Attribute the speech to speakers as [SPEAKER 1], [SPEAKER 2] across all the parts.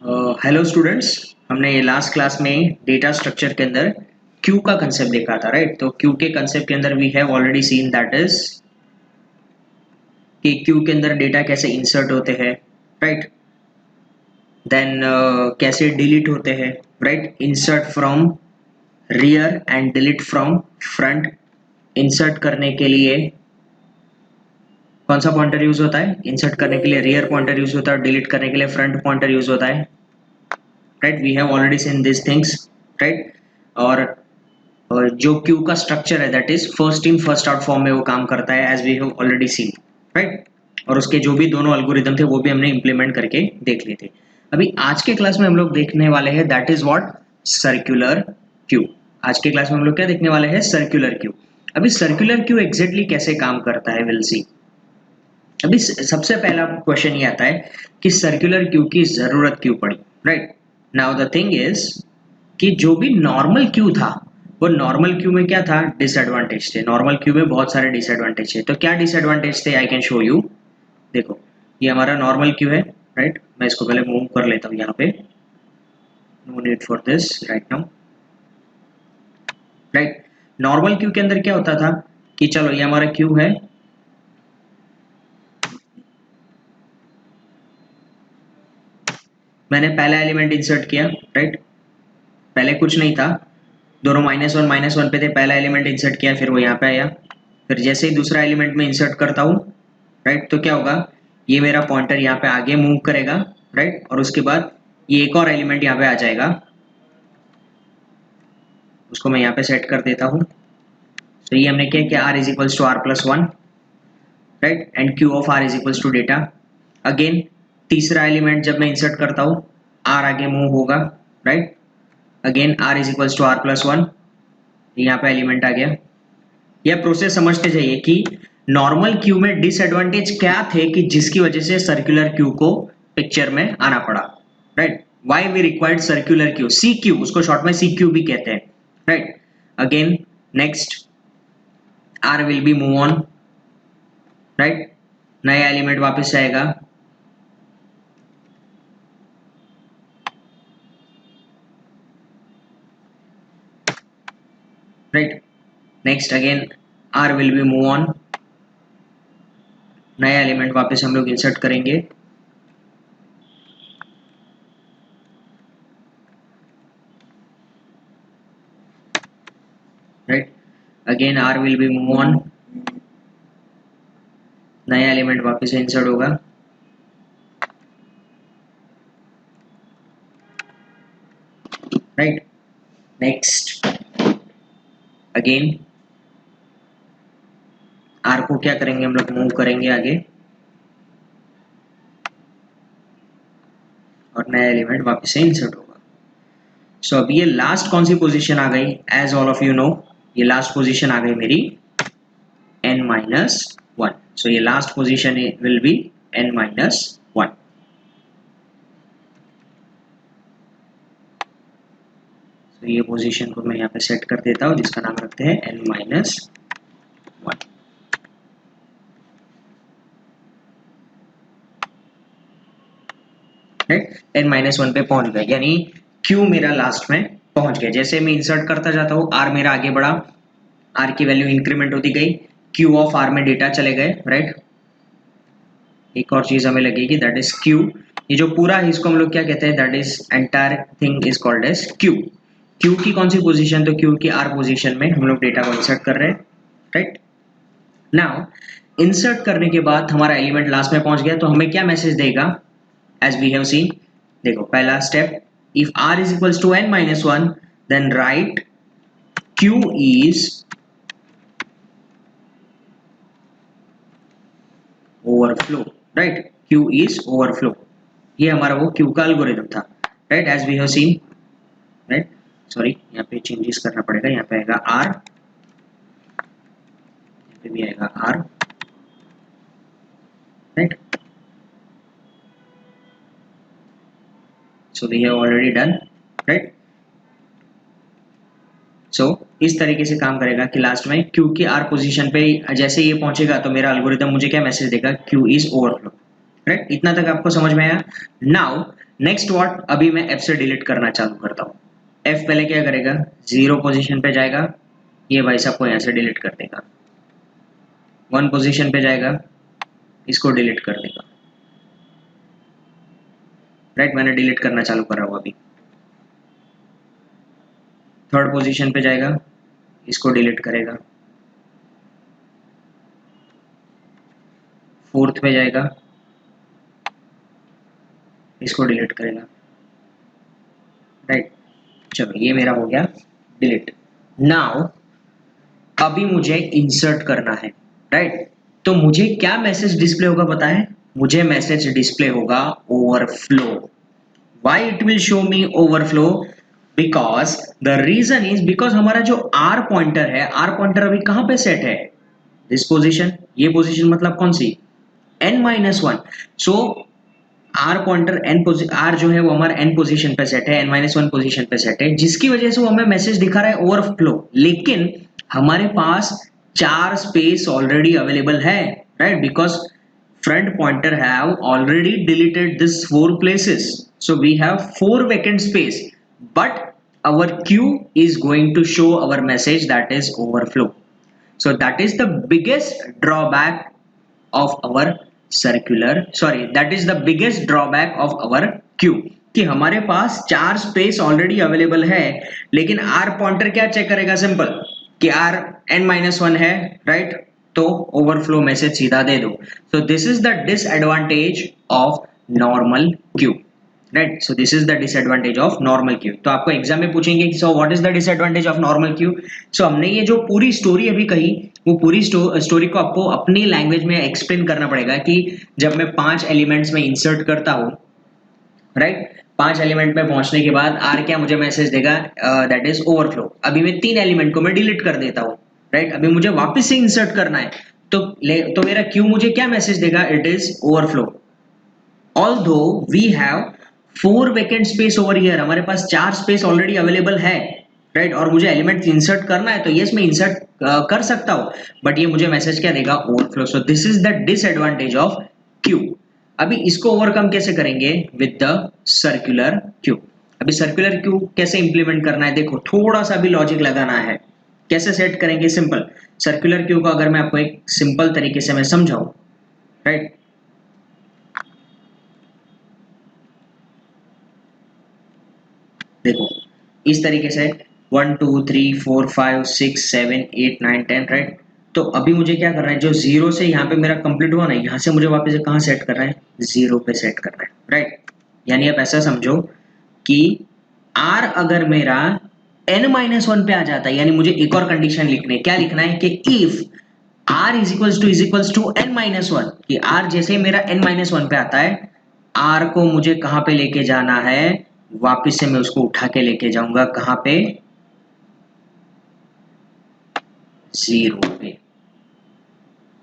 [SPEAKER 1] Hello students, हमने ये last class में डेटा स्ट्रक्चर के अंदर क्यू का कंसेप्ट देखा था, राइट। तो क्यू के कंसेप्ट के अंदर we have already seen that is कि क्यू के अंदर डेटा कैसे इंसर्ट होते हैं, राइट। देन कैसे डिलीट होते हैं, right. Insert from rear and delete from front. Insert करने के लिए कौन सा पॉइंटर यूज होता है? इंसर्ट करने के लिए रियर पॉइंटर यूज होता है और डिलीट करने के लिए फ्रंट पॉइंटर यूज होता है, right. We have already seen this things, right. और जो क्यू का स्ट्रक्चर है that is first in first out form में वो काम करता है, as we have already seen, right. और उसके जो भी दोनों एल्गोरिदम थे वो भी हमने इंप्लीमेंट करके देख लिए थे। अभी आज के क्लास में हम लोग देखने वाले हैं that is what, circular queue. आज के क्लास में हम लोग क्या देखने वाले हैं? Circular queue. अभी सर्कुलर क्यू एग्जैक्टली कैसे काम करता है, विल सी। अभी सबसे पहला क्वेश्चन ये आता है कि सर्कुलर क्यू की जरूरत क्यों पड़ी, right. Now the thing is कि जो भी नॉर्मल क्यू था वो नॉर्मल क्यू में क्या था? डिसएडवांटेज थे। नॉर्मल क्यू में बहुत सारे डिसएडवांटेज थे। तो क्या डिसएडवांटेज थे? I can show you. देखो, ये हमारा नॉर्मल क्यू है, राइट। मैं इसको पहले मूव कर लेता हूँ यहाँ पे। No need for this right now, right. Normal queue के अंदर क्या होता था कि चलो ये हमारा क्यू है, मैंने पहला एलिमेंट इंसर्ट किया, राइट। पहले कुछ नहीं था, दोनों -1 पे थे। पहला एलिमेंट इंसर्ट किया, फिर वो यहाँ पे आया। फिर जैसे ही दूसरा एलिमेंट में इंसर्ट करता हूँ, राइट, तो क्या होगा? ये मेरा पॉइंटर यहाँ पे आगे मूव करेगा, राइट। और उसके बाद ये एक और एलिमेंट यहाँ पे आ जाएगा, उसको मैं यहाँ पे सेट कर देता हूँ। तो ये हमने क्या किया? r is equals to r+1, right. And q of r is equals to data. Again तीसरा एलिमेंट जब मैं इंसर्ट करता हूँ, r आगे मूव होगा, right. Again r is equals to r+1, यहाँ पे एलिमेंट आ गया। यह प्रोसेस समझते जाइए कि नॉर्मल क्यू में डिसएडवांटेज क्या थे कि जिसकी वजह से सर्कुलर क्यू को पिक्चर में आना पड़ा, right. Why we required circular queue, C queue, उसको शॉर्ट में सी क्यू भी कहते हैं, right. Again next R will be move on, right. नया एलिमेंट वापस आएगा, right. Next again R will be move on, नया एलिमेंट वापस हम लोग इंसर्ट करेंगे, right. Again R will be move on, नया एलिमेंट वापस इंसर्ट होगा, राइट। नेक्स्ट अगेन आर को क्या करेंगे हम लोग? मूव करेंगे आगे और नया एलिमेंट वापस से इंसर्ट होगा। सो अब ये लास्ट कौन सी पोजीशन आ गई? As all of you know, ये लास्ट पोजीशन आ गई मेरी n-1। सो ये last position will be n-1। तो ये पोजीशन को मैं यहाँ पे सेट कर देता हूँ, जिसका नाम रखते हैं n-1, राइट। n-1 पे पहुंच गया, यानी q मेरा लास्ट में पहुंच गया। जैसे मैं इंसर्ट करता जाता हूँ, r मेरा आगे बढ़ा, r की वैल्यू इंक्रीमेंट होती गई, q ऑफ r में डेटा चले गए, राइट। एक और चीज हमें लगेगी दैट इज q। ये जो पूरा है इसको हम लोग क्या कहते हैं? That is entire thing is called as q। q की कौन सी पोजीशन? तो q की r पोजीशन में हम लोग डेटा को इंसर्ट कर रहे हैं, राइट। नाउ इंसर्ट करने के बाद हमारा एलिमेंट लास्ट में पहुंच गया, तो हमें क्या मैसेज देगा? एज वी हैव सीन, देखो पहला step, if r is equals to n-1 then right q is overflow, right. q is overflow, ये हमारा वो q का एल्गोरिथम था, right. As we have seen, right. Sorry, यहाँ पे चेंजेस करना पड़ेगा। यहाँ पे आएगा r, यहाँ पे भी आएगा r, right. So we have already done, right. सो इस तरीके से काम करेगा कि लास्ट में q की r पोजीशन पे जैसे ये पहुंचेगा तो मेरा एल्गोरिथम मुझे क्या मैसेज देगा? q is overflow, right. इतना तक आपको समझ में आया? नाउ नेक्स्ट व्हाट, अभी मैं एफ से डिलीट करना चालू करता हूँ। एफ पहले क्या करेगा, 0 पोजीशन पे जाएगा, ये भाई साहब को यहाँ से डिलीट कर देगा। 1 पोजीशन पे जाएगा, इसको डिलीट कर देगा। राइट, मैंने डिलीट करना चालू करा हुआ अभी। 3rd पोजीशन पे जाएगा, इसको डिलीट करेगा। 4th पे जाएगा, इसको डिलीट करेगा। राइट, चलो ये मेरा हो गया डिलीट। नाउ अभी मुझे इंसर्ट करना है। राइट, तो मुझे क्या मैसेज डिस्प्ले होगा पता है? मुझे मैसेज डिस्प्ले होगा overflow. Why it will show me overflow? Because the reason is because हमारा जो आर पॉइंटर है, आर पॉइंटर अभी कहां पे सेट है? दिस पोजीशन, ये पोजीशन मतलब कौन सी? n-1। So R pointer R जो है वो हमारा n पोजीशन पे सेट है, n-1 पोजीशन पे सेट है, जिसकी वजह से वो हमें मैसेज दिखा रहा है ओवरफ्लो। लेकिन हमारे पास 4 स्पेस ऑलरेडी अवेलेबल है। Right, because front pointer have already deleted this 4 places, so we have 4 vacant space, but our queue is going to show our message that is overflow. So that is the biggest drawback of our that is the biggest drawback of our queue, कि हमारे पास 4 space already available है, लेकिन R pointer क्या check करेगा? Simple, कि R n-1 है। Right, तो ओवरफ्लो मैसेज सीधा दे दो। So this is the disadvantage of normal queue. Right, so this is the disadvantage of normal queue. तो आपको एग्जाम में पूछेंगे so what is the disadvantage of normal queue. So हमने ये जो पूरी स्टोरी अभी कही, वो पूरी स्टोरी को आपको अपनी लैंग्वेज में एक्सप्लेन करना पड़ेगा कि जब मैं 5 एलिमेंट्स में इंसर्ट करता हूँ, राइट, 5 एलिमेंट में पहुंचने के बाद आर क्या मुझे मैसेज देगा? That is overflow. अभी मैं 3 एलिमेंट को मैं डिलीट कर देता हूँ। राइट, अभी मुझे वापस से इंसर्ट करना है, तो मेरा क्यू मुझे क्या मैसेज देगा? It is overflow. Although we have 4 vacant space over here, हमारे पास 4 स्पेस ऑलरेडी अवेलेबल है। राइट, और मुझे एलिमेंट इंसर्ट करना है, तो यस मैं इंसर्ट कर सकता हूँ, बट ये मुझे मैसेज क्या देगा? Overflow. So this is the disadvantage of Q. अभी इसको ओवरकम कैसे करेंगे? With the circular queue. अभी सर्कुलर क्यू कैसे इंप्लीमेंट करना है? देखो, थोड़ा सा भी लॉजिक लगाना है। कैसे सेट करेंगे? सिंपल, सर्कुलर क्यू को अगर मैं आपको एक सिंपल तरीके से मैं समझाऊं, राइट, देखो इस तरीके से 1 2 3 4 5 6 7 8 9 10। राइट, तो अभी मुझे क्या करना है? जो 0 से यहाँ पे मेरा कंप्लीट हुआ ना, यहाँ से मुझे वापस कहाँ सेट करना है? 0 पे सेट करना है। राइट, यानी आप ऐसा समझो कि R अगर मेरा n-1 पे आ जाता है, यानी मुझे एक और कंडीशन लिखनी है। क्या लिखना है? कि if R is equals to n-1, कि R जैसे मेरा n-1 पे आता है, R को मुझे कहाँ पे लेके जाना है? वापिस से मैं उसको उठा के लेके जाऊंगा कहाँ पे? 0 पे।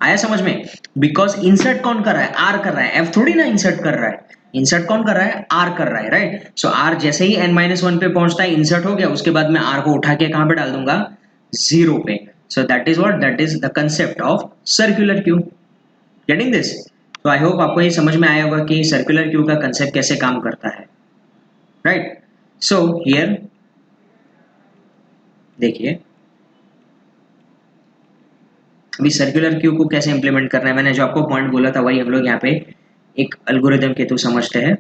[SPEAKER 1] आया समझ में? बिकॉज इंसर्ट कौन कर रहा है? आर कर रहा है, एफ थोड़ी ना इंसर्ट कर रहा है। इंसर्ट कौन कर रहा है? आर कर रहा है। राइट, सो आर जैसे ही n-1 पे पहुंचता है, इंसर्ट हो गया, उसके बाद मैं आर को उठा के कहां पे डाल दूंगा? 0 पे। सो that is what, that is the concept of circular queue. Getting this? तो आई होप आपको ये समझ में आया होगा कि सर्कुलर क्यू का कंसेप्ट कैसे काम करता है। राइट, सो हियर देखिए, अभी सर्कुलर क्यू को कैसे इंप्लीमेंट करना है, मैंने जो आपको पॉइंट बोला था वही हम लोग यहाँ पे एक एल्गोरिथम के थ्रू समझते हैं।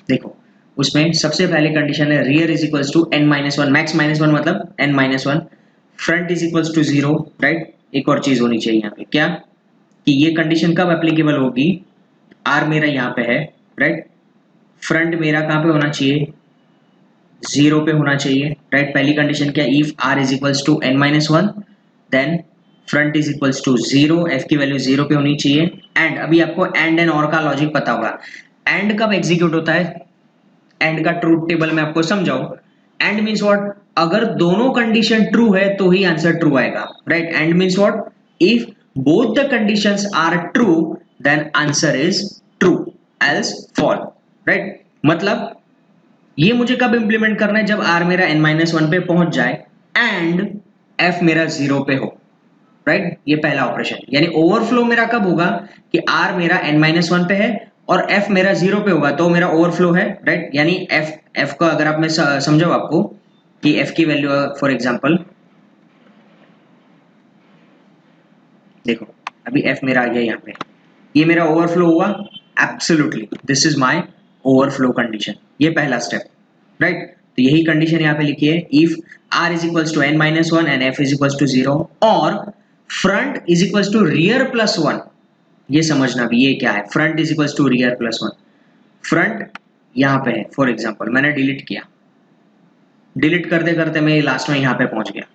[SPEAKER 1] देखो, उसमें सबसे पहले कंडीशन है rear is equals to n-1, max -1 मतलब n-1, front is equals to 0। Right, एक और चीज होनी चाहिए यहाँ पे, क्या? कि ये कंडीशन कब एप्लीकेबल होगी? r मेरा यहाँ पे है, राइट, फ्रंट मेरा कहाँ पे होना चाहिए? 0 पे होना चाहिए। राइट, पहली कंडीशन क्या? If r is equals to n-1 then front is equals to 0, f की वैल्यू 0 पे होनी चाहिए। एंड अभी आपको एंड एंड और का लॉजिक पता होगा। एंड कब एग्जीक्यूट होता है? एंड का ट्रूथ टेबल में आपको समझाऊं। And means what? अगर दोनों कंडीशन ट्रू है तो ही आंसर ट्रू आएगा। Right, and means what? If both the conditions are true then answer is true, else false. Right, मतलब ये मुझे कब इंप्लीमेंट करना है? जब r मेरा n-1 पे पहुंच जाए एंड f मेरा 0 पे हो। राइट, ये पहला ऑपरेशन। यानी ओवरफ्लो मेरा कब होगा कि r मेरा n-1 पे है और f मेरा 0 पे होगा तो मेरा ओवरफ्लो है, राइट। यानी f का अगर आप मैं समझाऊं आपको कि f की वैल्यू फॉर एग्जांपल देखो, अभी f मेरा आ गया यहाँ पे, ये मेरा ओवरफ्लो हुआ, absolutely this is my overflow condition, ये पहला स्टेप, राइट। तो यही कंडीशन यहाँ पे लिखी है, if r is equals to n-1 and f is equals to 0 और front is equals to rear plus 1। ये समझना भी ये क्या है, front is equals to rear plus 1। Front यहाँ पे है फॉर एग्जांपल, मैंने डिलीट किया, डिलीट करते करते मैं लास्ट में यहाँ पे पहुंच गया,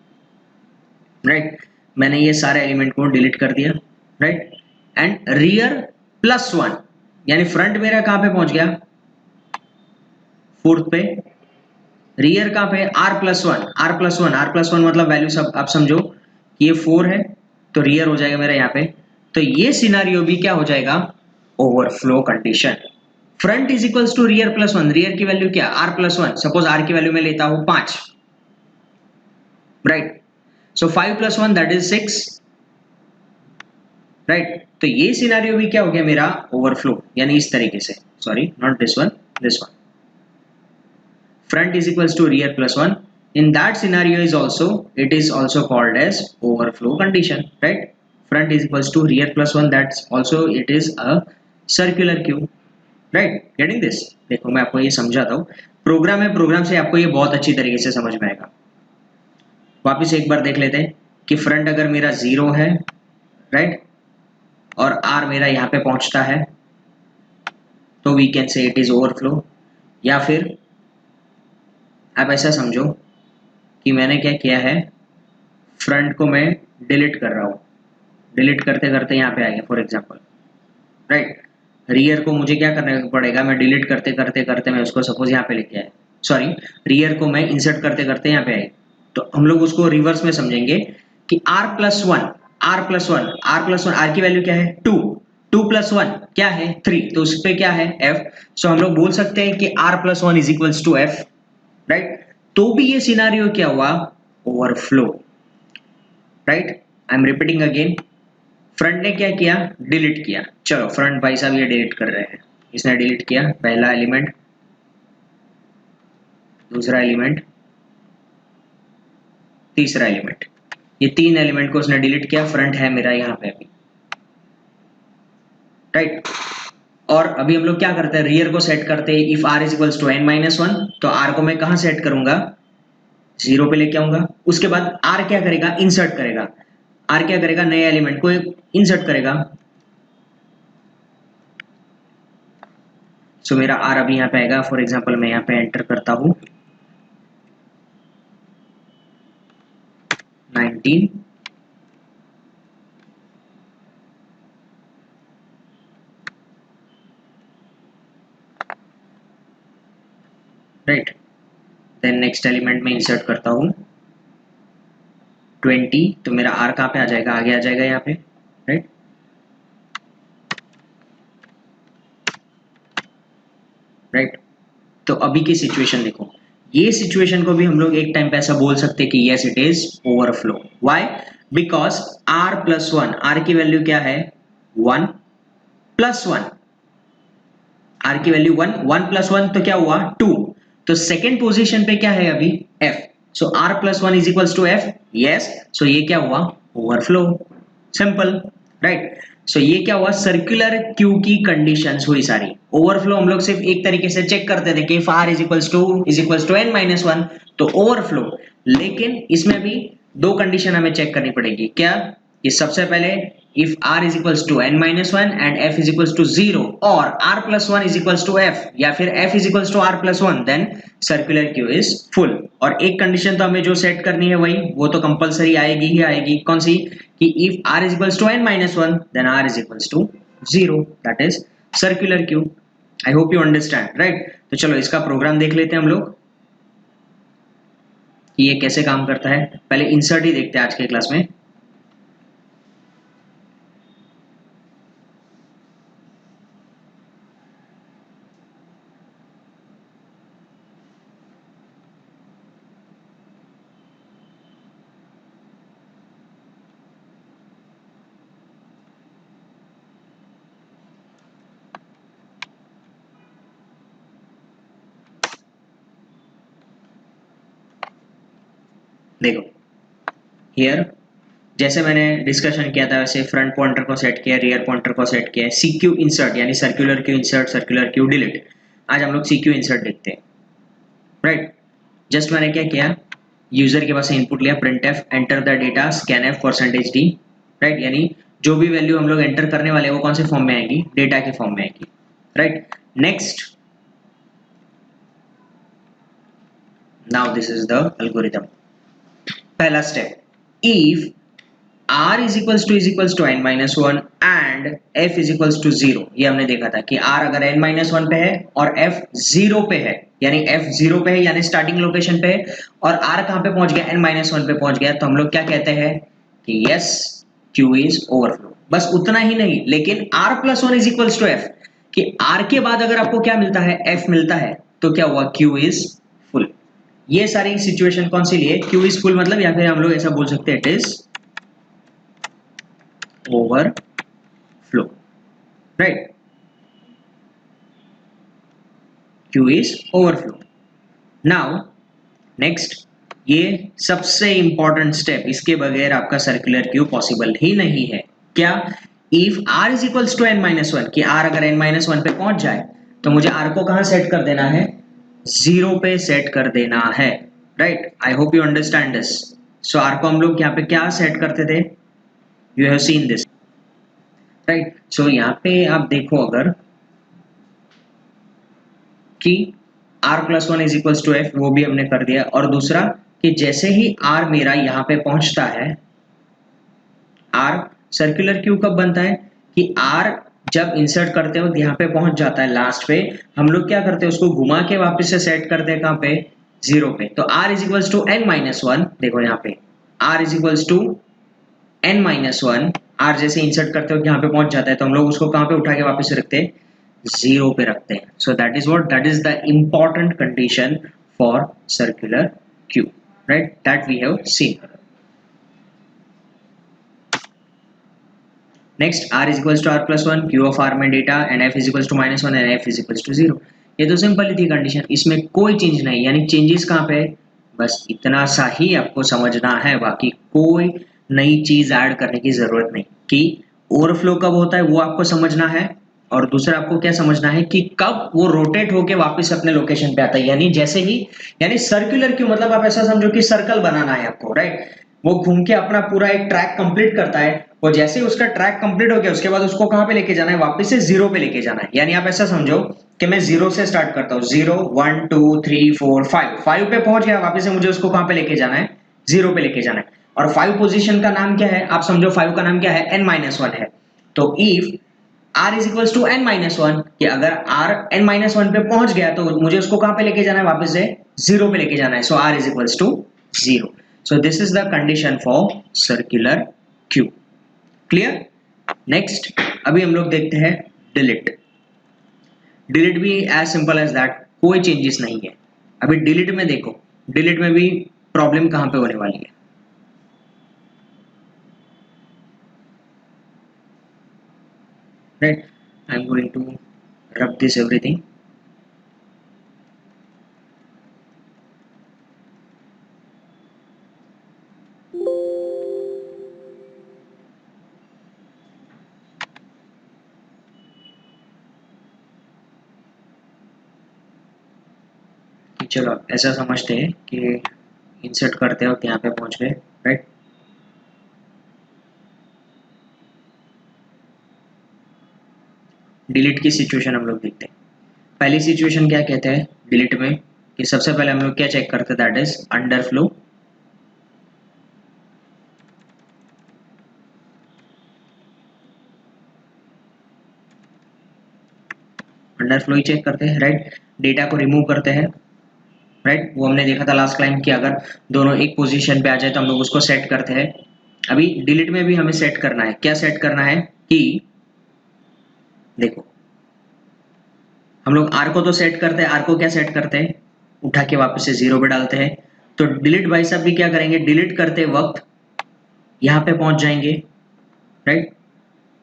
[SPEAKER 1] राइट। मैंने ये सारे एलिमेंट को डिलीट कर दिया, राइट। एंड रियर प्लस 1 यानी फ्रंट मेरा कहां पे पहुंच गया, फोर्थ पे। रियर कहां पे, r plus one, R plus one, R plus one मतलब वैल्यू सब आप समझो कि ये 4 है तो रियर हो जाएगा मेरा यहाँ पे। तो ये सिनारियो भी क्या हो जाएगा, overflow condition. Front is equals to rear plus 1, rear की वैल्यू क्या, r प्लस 1, सपोज r की वैल्यू मैं लेता हूं 5, right. So 5 plus 1 that is 6, right. तो ये सिनारियो भी क्या हो गया मेरा, ओवरफ्लो। यानी इस तरीके से, sorry not this one, this one, front is equals to rear plus 1, in that scenario is also, it is also called as overflow condition, right? Front is equals to rear plus 1, that's also it is a circular queue, right? Getting this? देखो मैं आपको ये समझाता हूँ, programme है, programme से आपको ये बहुत अच्छी तरीके से समझ में आएगा। वापिस एक बार देख लेते हैं कि फ्रंट अगर मेरा 0 है, राइट, और r मेरा यहाँ पे पहुंचता है तो we can say it is overflow. या फिर आप ऐसा समझो कि मैंने क्या किया है, फ्रंट को मैं डिलीट कर रहा हूँ, डिलीट करते करते यहाँ पे आ गया फॉर एग्जांपल, राइट। रियर को मुझे क्या करना पड़ेगा, मैं डिलीट करते करते करते मैं उसको सपोज यहाँ पे लेके आया, सॉरी रियर को मैं इंसर्ट करते करते यहाँ पे आए, तो हम लोग उसको रिवर्स में समझेंगे कि r plus one, R plus one, R plus one, R की वैल्यू क्या है 2, 2 प्लस वन क्या है 3, तो उस पर क्या है f। सो हम लोग बोल सकते हैं कि r plus one is equals to f, right. तो भी ये सिनारियो क्या हुआ, overflow, right. I am repeating again, front ने क्या किया, डिलीट किया, चलो फ्रंट भाई साहब ये डिलीट कर रहे हैं, इसने डिलीट किया पहला एलिमेंट, दूसरा एलिमेंट, तीसरा एलिमेंट, ये 3 एलिमेंट को उसने डिलीट किया, फ्रंट है मेरा यहाँ पे अभी, राइट। और अभी हम लोग क्या करते हैं, रियर को सेट करते हैं, if r is equals to n-1, तो r को मैं कहां सेट करूंगा, 0 पे लेके आऊंगा। उसके बाद r क्या करेगा, इंसर्ट करेगा, r क्या करेगा, नए एलिमेंट को इंसर्ट करेगा। सो मेरा r अभी यहाँ पे आएगा, फॉर एग्जांपल मैं यहाँ पे एंटर करता हूँ 19, राइट। देन नेक्स्ट एलिमेंट में इंसर्ट करता हूँ 20, तो मेरा r कहाँ पे आ जाएगा, आगे आ जाएगा यहाँ पे, राइट। राइट, तो अभी की सिचुएशन देखो, ये सिचुएशन को भी हम लोग एक टाइम पे ऐसा बोल सकते हैं कि yes it is overflow. Why, because r plus one, r की वैल्यू क्या है 1 प्लस 1, r की वैल्यू 1, 1 प्लस 1 तो क्या हुआ 2, तो सेकेंड पोजीशन पे क्या है अभी f, so r plus 1 is equals to f, yes. So ये क्या हुआ, ओवरफ्लो, सिंपल, राइट। सो ये क्या हुआ, सर्कुलर क्यू की कंडीशंस हुई सारी। ओवरफ्लो हम लोग सिर्फ एक तरीके से चेक करते थे कि if r is equals to n-1 तो ओवरफ्लो, लेकिन इसमें भी दो कंडीशन हमें चेक करनी पड़ेगी, क्या, ये सबसे पहले if r is equals to n-1 and f is equals to 0 और r plus 1 is equals to f या फिर f is equals to r plus 1, then circular queue is full। और एक कंडीशन तो हमें जो सेट करनी है वही, वो तो कंपलसरी आएगी ही आएगी, कौन सी, कि if r is equals to n-1 then r is equals to 0, that is circular queue। I hope you understand, right। तो चलो इसका प्रोग्राम देख लेते हैं हम लोग कि ये कैसे काम करता है। पहले इंसर्ट ही देखते हैं आज के क्लास में। देखो हियर जैसे मैंने डिस्कशन किया था वैसे फ्रंट पॉइंटर को सेट किया, रियर पॉइंटर को सेट किया, सीक्यू इंसर्ट यानी circular queue insert, circular queue delete. आज हम लोग सीक्यू इंसर्ट देखते हैं, राइट। जस्ट मैंने क्या किया, यूजर के पास इनपुट लिया print F enter the data scan F percentage D, right. यानी जो भी वैल्यू हम लोग एंटर करने वाले हैं वो कौन से फॉर्म में आएगी, डेटा के फॉर्म में आएगी, right. Next, now this is the algorithm. पहला step, if r is equals to n minus 1 and f is equals to 0। ये हमने देखा था कि r अगर n minus 1 पे है और f 0 पे है, यानी f 0 पे है यानी स्टार्टिंग लोकेशन पे है, और r कहाँ पे पहुंच गया, n minus 1 पे पहुंच गया, तो हम लोग क्या कहते हैं कि yes q is overflow। बस उतना ही नहीं, लेकिन r plus 1 is equals to f, कि r के बाद अगर आपको क्या मिलता है, f मिलता है, तो क्या हुआ, q is full। ये सारी सिचुएशन कौन सी लिए, q is full मतलब, या फिर हम लोग ऐसा बोल सकते हैं it is overflow, right? Q is overflow। now next, ये सबसे इंपॉर्टेंट स्टेप, इसके बगैर आपका सर्कुलर क्यू पॉसिबल ही नहीं है। क्या, if r is equals to n minus one, कि r अगर n माइनस वन पे पहुंच जाए तो मुझे r को कहां सेट कर देना है, 0 पे सेट कर देना है, right. I hope you understand this. So r को हम लोग यहाँ पे क्या सेट करते थे, you have seen this, right. So यहाँ पे आप देखो अगर कि r plus one is equals to F, वो भी हमने कर दिया। और दूसरा कि जैसे ही r मेरा यहाँ पे पहुंचता है, r सर्कुलर क्यू कब बनता है, कि r जब इंसर्ट करते हो यहाँ पे पहुंच जाता है लास्ट पे, हम लोग क्या करते हैं, उसको घुमा के वापस से सेट करते हैं कहाँ पे, 0 पे। तो r is equals to n minus one, देखो यहाँ पे r is equals to n minus one, r जैसे इंसर्ट करते हो यहाँ पे पहुंच जाता है, तो हम लोग उसको कहाँ पे उठा के वापस रखते हैं, 0 पे रखते हैं। So that is what, that is the important condition for circular queue, right, that we have seen. Next, r is equals to r plus one, queue of r में data, and f is equals to minus one and f is equals to 0। ये तो simple ही थी condition, इसमें कोई change नहीं, यानी changes कहाँ पे, बस इतना सा ही आपको समझना है, बाकी कोई नई चीज ऐड करने की जरूरत नहीं। कि ओवरफ्लो कब होता है वो आपको समझना है, और दूसरा आपको क्या समझना है कि कब वो रोटेट होके वापस अपने लोकेशन पे आता है, यानी जैसे ही, यानी सर्कुलर क्यों मतलब आप ऐसा समझो कि सर्कल बनाना है आपको, राइट। वो घूम के अपना पूरा एक ट्रैक कंप्लीट करता है, और जैसे ही उसका ट्रैक कंप्लीट हो गया उसके बाद उसको कहां पे लेके जाना है, वापस से 0 पे लेके जाना है। यानी आप ऐसा समझो कि मैं 0 से स्टार्ट करता हूँ, 0 1 2 3 4 5 पे पहुंच गया, वापस से मुझे उसको कहां पे लेके जाना है, 0 पे लेके जाना है। और 5 पोजीशन का नाम क्या है, आप समझो 5 का नाम क्या है, n-1 है। तो if r is equals to n-1, कि अगर r n-1 पे पहुंच गया तो मुझे उसको कहां पे लेके जाना है, वापस से 0 पे लेके जाना है। So r is equals to 0। So this is the condition for circular queue. Clear. Next, अभी हम लोग देखते हैं डिलीट। डिलीट भी एज सिंपल एज दैट, कोई चेंजेस नहीं है। अभी डिलीट में देखो, डिलीट में भी प्रॉब्लम कहां पे होने वाली है, right? I'm going to rub this everything। चलो ऐसा समझते हैं कि इंसर्ट करते हो यहाँ पे पहुंच गए, राइट। डिलीट की सिचुएशन हम लोग देखते हैं। पहली सिचुएशन क्या कहते हैं डिलीट में, कि सबसे पहले हम लोग क्या चेक करते हैं, दैट इज अंडरफ्लो। अंडरफ्लो ही चेक करते हैं, राइट। डेटा को रिमूव करते हैं, राइट। वो हमने देखा था लास्ट टाइम कि अगर दोनों एक पोजीशन पे आ जाए तो हम लोग उसको सेट करते हैं। अभी डिलीट में भी हमें सेट करना है, क्या सेट करना है कि देखो, हम लोग आर को तो सेट करते हैं, आर को क्या सेट करते हैं, उठा के वापस से 0 पे डालते हैं। तो डिलीट भाई साहब भी क्या करेंगे, डिलीट करते वक्त यहाँ पे पहुंच जाएंगे, राइट।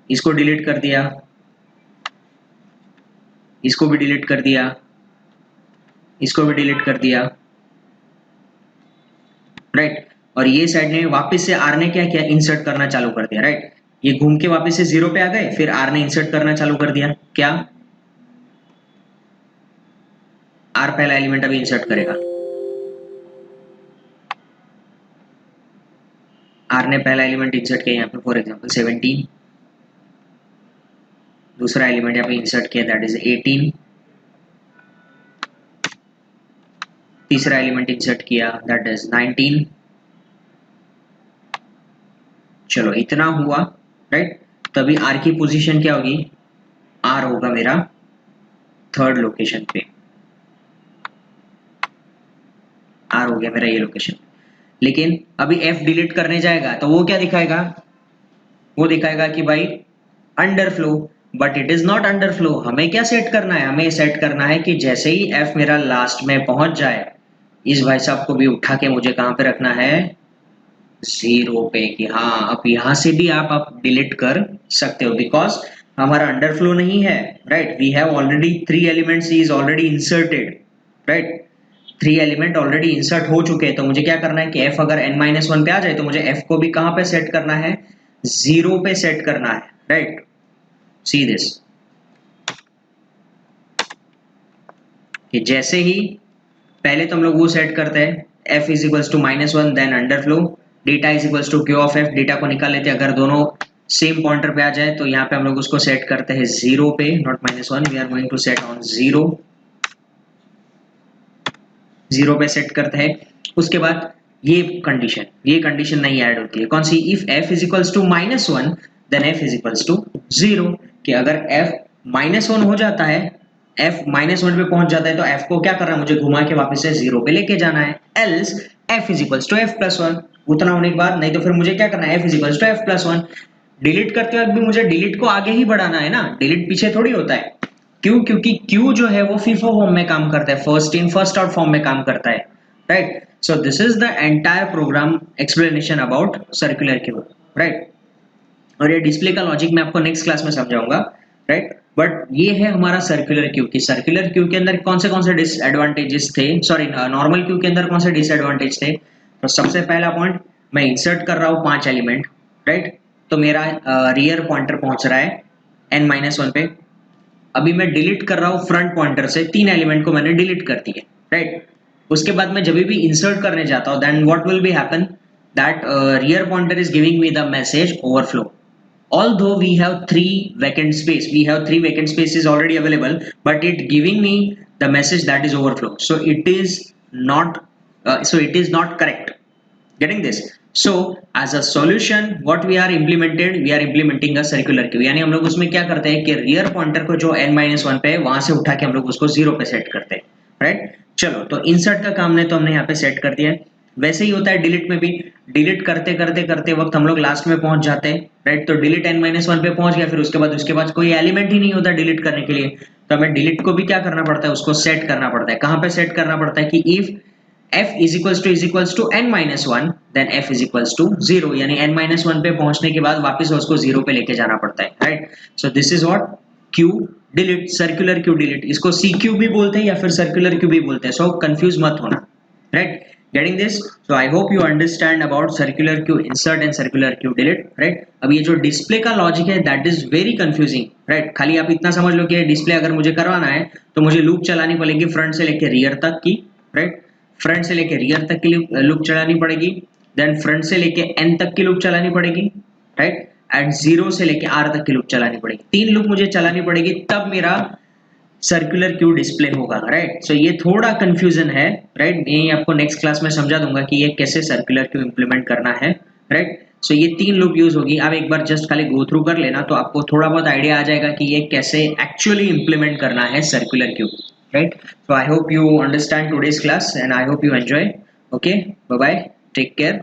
[SPEAKER 1] इसको डिलीट कर दिया, इसको भी डिलीट कर दिया, इसको भी डिलीट कर दिया, राइट। और ये साइड ने वापस से आर ने क्या किया, इंसर्ट करना चालू कर दिया, राइट। ये घूम के वापस से 0 पे आ गए, फिर आर ने इंसर्ट करना चालू कर दिया, क्या आर पहला एलिमेंट अभी इंसर्ट करेगा, आर ने पहला एलिमेंट इंसर्ट किया यहाँ पे फॉर एग्जांपल 17, दूसरा एलिमेंट यहाँ पे इंसर्ट किया दैट इज 18, तीसरा एलिमेंट इंसर्ट किया दैट इज 19। चलो इतना हुआ, राइट। तभी आर की पोजीशन क्या होगी, आर होगा मेरा थर्ड लोकेशन पे, आर हो गया मेरा ये लोकेशन। लेकिन अभी एफ डिलीट करने जाएगा तो वो क्या दिखाएगा, वो दिखाएगा कि भाई underflow, but it is not underflow. हमें क्या सेट करना है, हमें सेट करना है कि जैसे ही एफ मेरा लास्ट में पहुंच जाए, इस भाई साहब को भी उठा के मुझे कहां पे रखना है, 0 पे, कि हाँ अब यहां से भी आप डिलीट कर सकते हो, बिकॉज हमारा अंडरफ्लो नहीं है, right. We have already 3 elements is already inserted, right. 3 element already insert हो चुके हैं, तो मुझे क्या करना है कि f अगर n-1 पे आ जाए तो मुझे f को भी कहां पे सेट करना है, 0 पे सेट करना है, राइट। सी दिस, कि जैसे ही पहले तो हम लोग वो सेट करते हैं f is equals to -1 then underflow, data is equals to q of f, data को निकाल लेते हैं, अगर दोनों सेम पॉइंटर पे आ जाए तो यहाँ पे हम लोग उसको सेट करते हैं 0 पे, not -1, we are going to set on 0 पे सेट करते हैं। उसके बाद ये कंडीशन नहीं ऐड होती है, कौन सी, if f is equals to -1 then f is equals to 0, कि अगर f -1 हो जाता है, f -1 पे पहुंच जाता है तो f को क्या करना है, मुझे घुमा के वापस से 0 पे लेके जाना है, else f is equals to f+1। उतना होने के बाद नहीं तो फिर मुझे क्या करना है, f is equals to f+1। Delete करते वक्त भी मुझे डिलीट को आगे ही बढ़ाना है ना, डिलीट पीछे थोड़ी होता है। क्यों, क्योंकि Q जो है वो फीफो फॉर्म में काम करता है, first in first out form में काम करता है, right. So this is the entire program explanation about circular queue, right. और ये डिस्प्ले का लॉजिक मैं आपको नेक्स्ट क्लास में समझाऊंगा, राइट। बट ये है हमारा सर्कुलर क्यू, की सर्कुलर क्यू के अंदर कौन से डिसएडवांटेजेस थे, सॉरी नॉर्मल क्यू के अंदर कौन से डिसएडवांटेज थे। तो सबसे पहला पॉइंट, मैं इंसर्ट कर रहा हूँ 5 एलिमेंट, राइट। तो मेरा रियर पॉइंटर पहुंच रहा है n-1 पे, अभी मैं डिलीट कर रहा हूँ फ्रंट पॉइंटर से, 3 एलिमेंट को मैंने डिलीट कर दिए, राइट। उसके बाद मैं जब भी इंसर्ट करने जाता हूँ then what will be happen, that rear pointer is giving me the message overflow, although we have 3 vacant spaces already available, but it giving me the message that is overflow, so it is not correct, getting this। so as a solution what we are implementing a circular queue, यानी हम लोग उसमें क्या करते हैं कि rear pointer को जो n-1 पे है वहां से उठा के हम लोग उसको 0 पे सेट करते हैं, राइट। चलो तो इंसर्ट का काम ने तो हमने यहाँ पे सेट कर दिया है, वैसे ही होता है डिलीट में भी, डिलीट करते करते करते वक्त हम लोग लास्ट में पहुंच जाते हैं, राइट। तो डिलीट n-1 पे पहुंच गया, फिर उसके बाद कोई एलिमेंट ही नहीं होता डिलीट करने के लिए, तो हमें डिलीट को भी क्या करना पड़ता है, उसको सेट करना पड़ता है। कहां पे सेट करना पड़ता है कि if f is equals to n-1 then f is equals to 0, यानी n-1 पे पहुंचने के बाद वापस उसको 0 पे लेके जाना पड़ता है, right. So this is what q delete, circular q delete, इसको cq भी बोलते हैं या फिर सर्कुलर q भी बोलते हैं, सो कंफ्यूज मत होना, right. Getting this, so I hope you understand about circular q insert and circular q delete, right. अब ये जो डिस्प्ले का लॉजिक है that is very confusing, right. खाली आप इतना समझ लो कि डिस्प्ले अगर मुझे करवाना है तो मुझे लूप चलानी पड़ेगी फ्रंट से लेके रियर तक की, राइट। फ्रंट से लेके रियर तक की लूप चलानी पड़ेगी, देन फ्रंट से लेके n तक की लूप चलानी पड़ेगी, राइट। एंड 0 से लेके r तक की लूप चलानी पड़ेगी, 3 लूप मुझे चलानी पड़ेगी, तब मेरा सर्कुलर क्यू डिस्प्ले होगा, राइट। सो ये थोड़ा कंफ्यूजन है, राइट। ये आपको नेक्स्ट क्लास में समझा दूंगा कि ये कैसे सर्कुलर क्यू इंप्लीमेंट करना है, राइट। सो ये 3 लूप यूज होगी, आप एक बार जस्ट खाली गो थ्रू कर लेना तो आपको थोड़ा बहुत आइडिया आ जाएगा कि ये कैसे एक्चुअली इंप्लीमेंट करना है circular queue, right। So I hope you understand today's class and I hope you enjoy. Okay, bye bye, take care.